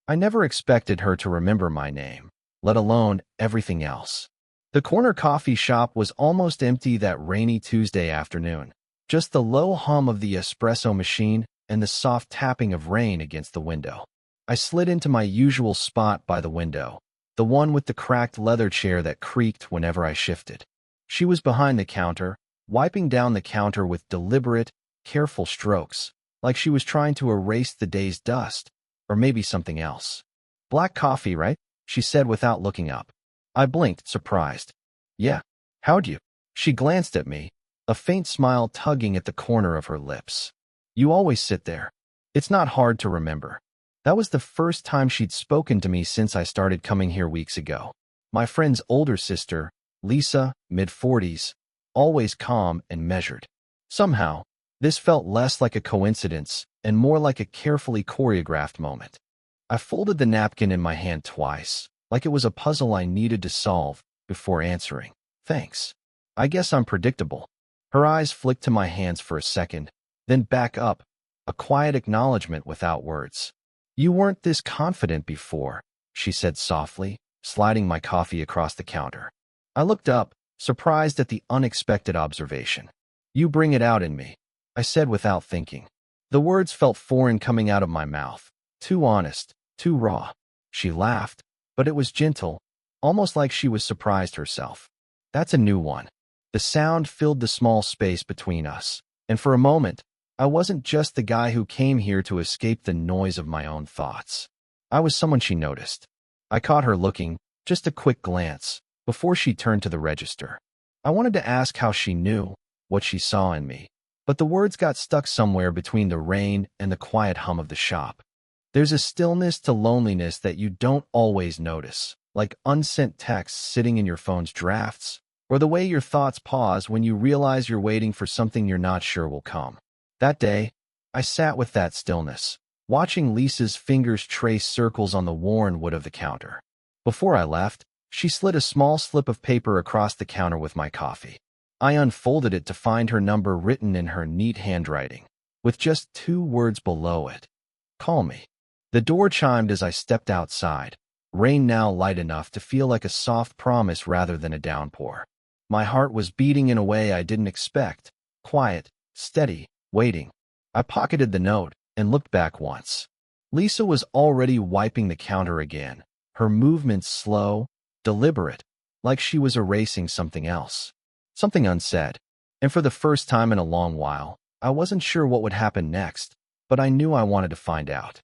I never expected her to remember my name, let alone everything else. The corner coffee shop was almost empty that rainy Tuesday afternoon. Just the low hum of the espresso machine and the soft tapping of rain against the window. I slid into my usual spot by the window, the one with the cracked leather chair that creaked whenever I shifted. She was behind the counter, wiping down the counter with deliberate, careful strokes, like she was trying to erase the day's dust, or maybe something else. "Black coffee, right?" she said without looking up. I blinked, surprised. "Yeah. How'd you?" She glanced at me, a faint smile tugging at the corner of her lips. "You always sit there. It's not hard to remember." That was the first time she'd spoken to me since I started coming here weeks ago. My friend's older sister, Lisa, mid-40s, always calm and measured. Somehow, this felt less like a coincidence and more like a carefully choreographed moment. I folded the napkin in my hand twice, like it was a puzzle I needed to solve, before answering. "Thanks. I guess I'm predictable." Her eyes flicked to my hands for a second, then back up, a quiet acknowledgement without words. "You weren't this confident before," she said softly, sliding my coffee across the counter. I looked up, surprised at the unexpected observation. "You bring it out in me," I said without thinking. The words felt foreign coming out of my mouth, too honest, too raw. She laughed, but it was gentle, almost like she was surprised herself. "That's a new one." The sound filled the small space between us, and for a moment, I wasn't just the guy who came here to escape the noise of my own thoughts. I was someone she noticed. I caught her looking, just a quick glance, before she turned to the register. I wanted to ask how she knew, what she saw in me, but the words got stuck somewhere between the rain and the quiet hum of the shop. There's a stillness to loneliness that you don't always notice, like unsent texts sitting in your phone's drafts, or the way your thoughts pause when you realize you're waiting for something you're not sure will come. That day, I sat with that stillness, watching Lisa's fingers trace circles on the worn wood of the counter. Before I left, she slid a small slip of paper across the counter with my coffee. I unfolded it to find her number written in her neat handwriting, with just 2 words below it. "Call me." The door chimed as I stepped outside, rain now light enough to feel like a soft promise rather than a downpour. My heart was beating in a way I didn't expect, quiet, steady, waiting. I pocketed the note and looked back once. Lisa was already wiping the counter again, her movements slow, deliberate, like she was erasing something else, something unsaid. And for the first time in a long while, I wasn't sure what would happen next, but I knew I wanted to find out.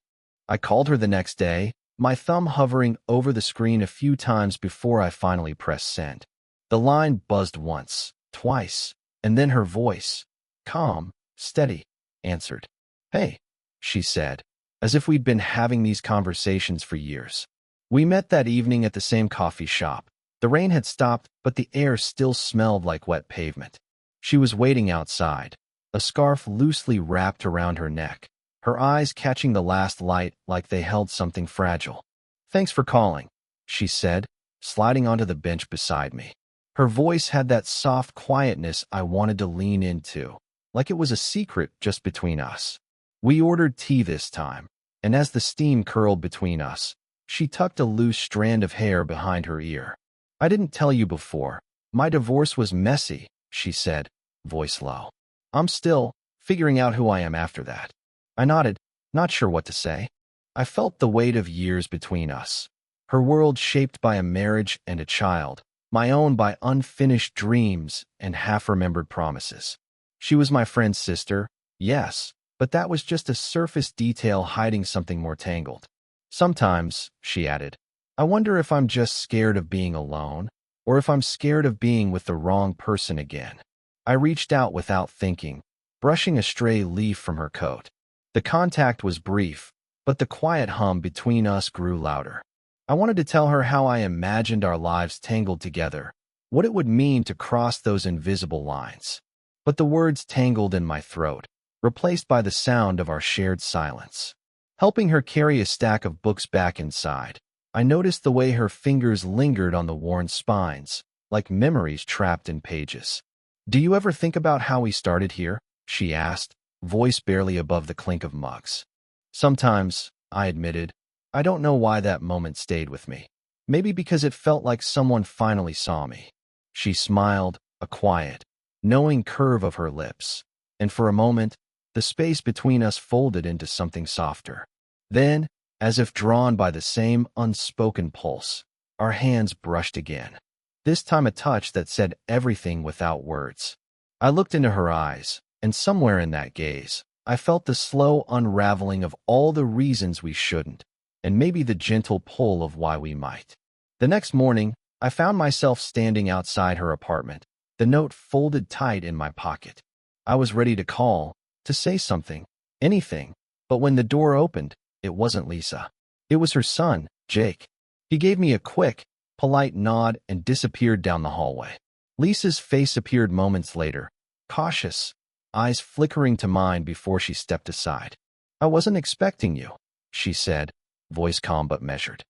I called her the next day, my thumb hovering over the screen a few times before I finally pressed send. The line buzzed once, twice, and then her voice, calm, steady, answered. "Hey," she said, as if we'd been having these conversations for years. We met that evening at the same coffee shop. The rain had stopped, but the air still smelled like wet pavement. She was waiting outside, a scarf loosely wrapped around her neck, her eyes catching the last light like they held something fragile. "Thanks for calling," she said, sliding onto the bench beside me. Her voice had that soft quietness I wanted to lean into, like it was a secret just between us. We ordered tea this time, and as the steam curled between us, she tucked a loose strand of hair behind her ear. "I didn't tell you before. My divorce was messy," she said, voice low. "I'm still figuring out who I am after that." I nodded, not sure what to say. I felt the weight of years between us, her world shaped by a marriage and a child, my own by unfinished dreams and half-remembered promises. She was my friend's sister, yes, but that was just a surface detail hiding something more tangled. "Sometimes," she added, "I wonder if I'm just scared of being alone, or if I'm scared of being with the wrong person again." I reached out without thinking, brushing a stray leaf from her coat. The contact was brief, but the quiet hum between us grew louder. I wanted to tell her how I imagined our lives tangled together, what it would mean to cross those invisible lines. But the words tangled in my throat, replaced by the sound of our shared silence. Helping her carry a stack of books back inside, I noticed the way her fingers lingered on the worn spines, like memories trapped in pages. "Do you ever think about how we started here?" she asked, voice barely above the clink of mugs. "Sometimes," I admitted, I don't know why that moment stayed with me. Maybe because it felt like someone finally saw me. She smiled, a quiet, knowing curve of her lips, and for a moment, the space between us folded into something softer. Then, as if drawn by the same unspoken pulse, our hands brushed again. This time a touch that said everything without words. I looked into her eyes, and somewhere in that gaze, I felt the slow unraveling of all the reasons we shouldn't, and maybe the gentle pull of why we might. The next morning, I found myself standing outside her apartment, the note folded tight in my pocket. I was ready to call, to say something, anything, but when the door opened, it wasn't Lisa. It was her son, Jake. He gave me a quick, polite nod and disappeared down the hallway. Lisa's face appeared moments later, cautious, eyes flickering to mine before she stepped aside. "I wasn't expecting you," she said, voice calm but measured.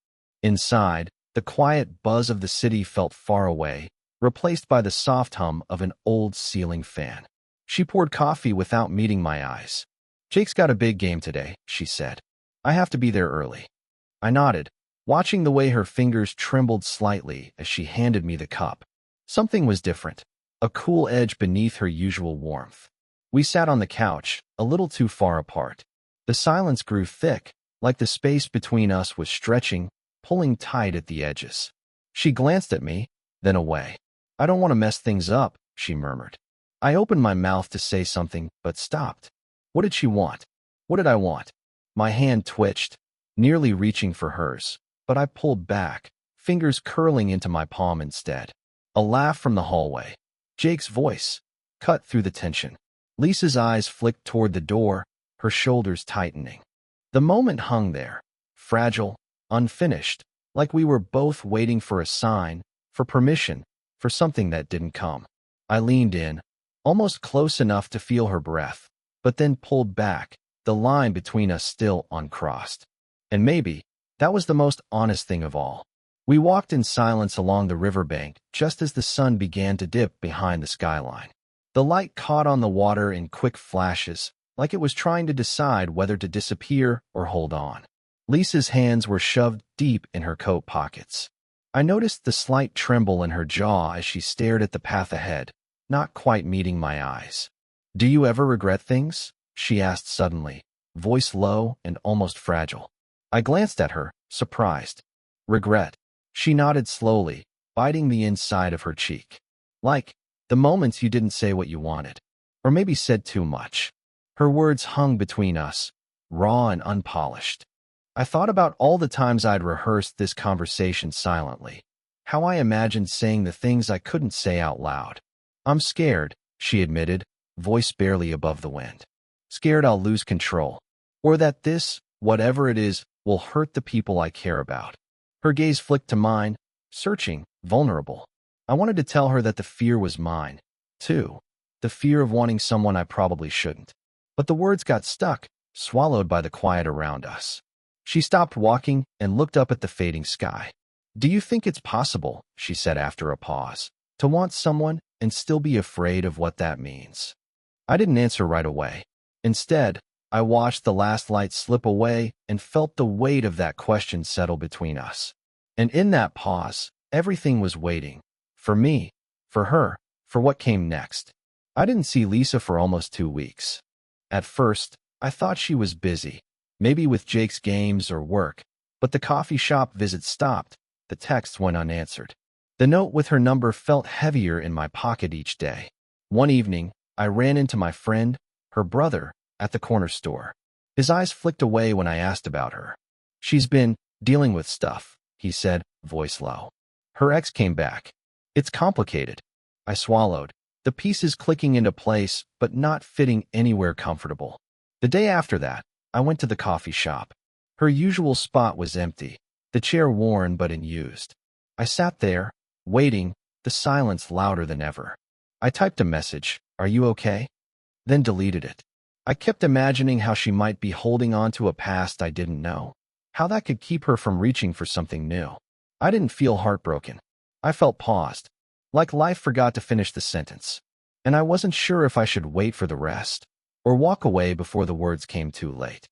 Inside, the quiet buzz of the city felt far away, replaced by the soft hum of an old ceiling fan. She poured coffee without meeting my eyes. "Jake's got a big game today," she said. "I have to be there early." I nodded, watching the way her fingers trembled slightly as she handed me the cup. Something was different, a cool edge beneath her usual warmth. We sat on the couch, a little too far apart. The silence grew thick, like the space between us was stretching, pulling tight at the edges. She glanced at me, then away. "I don't want to mess things up," she murmured. I opened my mouth to say something, but stopped. What did she want? What did I want? My hand twitched, nearly reaching for hers, but I pulled back, fingers curling into my palm instead. A laugh from the hallway. Jake's voice cut through the tension. Lisa's eyes flicked toward the door, her shoulders tightening. The moment hung there, fragile, unfinished, like we were both waiting for a sign, for permission, for something that didn't come. I leaned in, almost close enough to feel her breath, but then pulled back, the line between us still uncrossed. And maybe that was the most honest thing of all. We walked in silence along the riverbank just as the sun began to dip behind the skyline. The light caught on the water in quick flashes, like it was trying to decide whether to disappear or hold on. Lisa's hands were shoved deep in her coat pockets. I noticed the slight tremble in her jaw as she stared at the path ahead, not quite meeting my eyes. "Do you ever regret things?" she asked suddenly, voice low and almost fragile. I glanced at her, surprised. "Regret?" She nodded slowly, biting the inside of her cheek. "Like, the moments you didn't say what you wanted. Or maybe said too much." Her words hung between us, raw and unpolished. I thought about all the times I'd rehearsed this conversation silently, how I imagined saying the things I couldn't say out loud. "I'm scared," she admitted, voice barely above the wind. "Scared I'll lose control. Or that this, whatever it is, will hurt the people I care about." Her gaze flicked to mine, searching, vulnerable. I wanted to tell her that the fear was mine, too. The fear of wanting someone I probably shouldn't. But the words got stuck, swallowed by the quiet around us. She stopped walking and looked up at the fading sky. "Do you think it's possible," she said after a pause, "to want someone and still be afraid of what that means?" I didn't answer right away. Instead, I watched the last light slip away and felt the weight of that question settle between us. And in that pause, everything was waiting. For me, for her, for what came next. I didn't see Lisa for almost 2 weeks. At first, I thought she was busy, maybe with Jake's games or work, but the coffee shop visit stopped, the text went unanswered. The note with her number felt heavier in my pocket each day. One evening, I ran into my friend, her brother, at the corner store. His eyes flicked away when I asked about her. "She's been dealing with stuff," he said, voice low. "Her ex came back. It's complicated." I swallowed, the pieces clicking into place but not fitting anywhere comfortable. The day after that, I went to the coffee shop. Her usual spot was empty, the chair worn but unused. I sat there, waiting, the silence louder than ever. I typed a message, "Are you okay?" Then deleted it. I kept imagining how she might be holding on to a past I didn't know, how that could keep her from reaching for something new. I didn't feel heartbroken. I felt paused, like life forgot to finish the sentence. And I wasn't sure if I should wait for the rest, or walk away before the words came too late.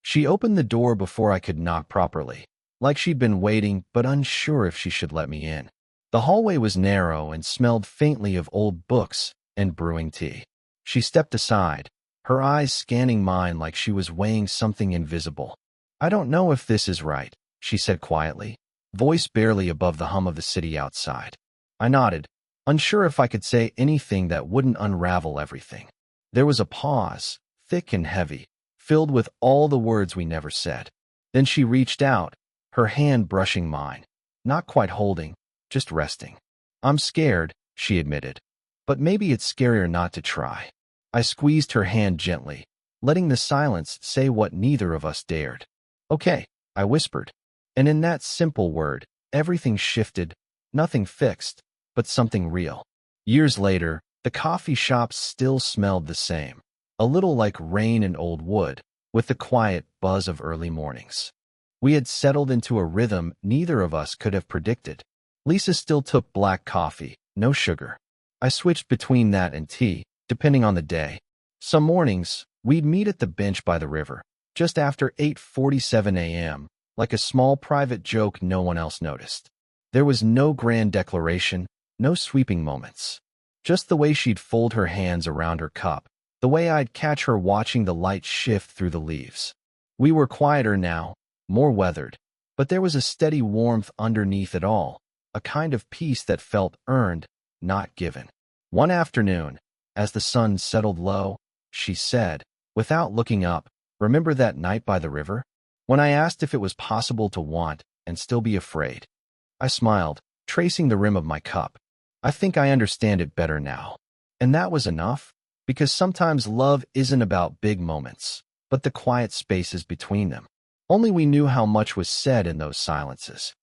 She opened the door before I could knock properly, like she'd been waiting but unsure if she should let me in. The hallway was narrow and smelled faintly of old books and brewing tea. She stepped aside, her eyes scanning mine like she was weighing something invisible. "I don't know if this is right," she said quietly, voice barely above the hum of the city outside. I nodded, unsure if I could say anything that wouldn't unravel everything. There was a pause, thick and heavy, filled with all the words we never said. Then she reached out, her hand brushing mine, not quite holding, just resting. "I'm scared," she admitted, "but maybe it's scarier not to try." I squeezed her hand gently, letting the silence say what neither of us dared. "Okay," I whispered. And in that simple word, everything shifted, nothing fixed, but something real. Years later, the coffee shop still smelled the same, a little like rain and old wood, with the quiet buzz of early mornings. We had settled into a rhythm neither of us could have predicted. Lisa still took black coffee, no sugar. I switched between that and tea, depending on the day. Some mornings, we'd meet at the bench by the river, just after 8:47 a.m., like a small private joke no one else noticed. There was no grand declaration, no sweeping moments. Just the way she'd fold her hands around her cup, the way I'd catch her watching the light shift through the leaves. We were quieter now, more weathered, but there was a steady warmth underneath it all, a kind of peace that felt earned, not given. One afternoon, as the sun settled low, she said, without looking up, "Remember that night by the river? When I asked if it was possible to want and still be afraid?" I smiled, tracing the rim of my cup. "I think I understand it better now." And that was enough, because sometimes love isn't about big moments, but the quiet spaces between them. Only we knew how much was said in those silences.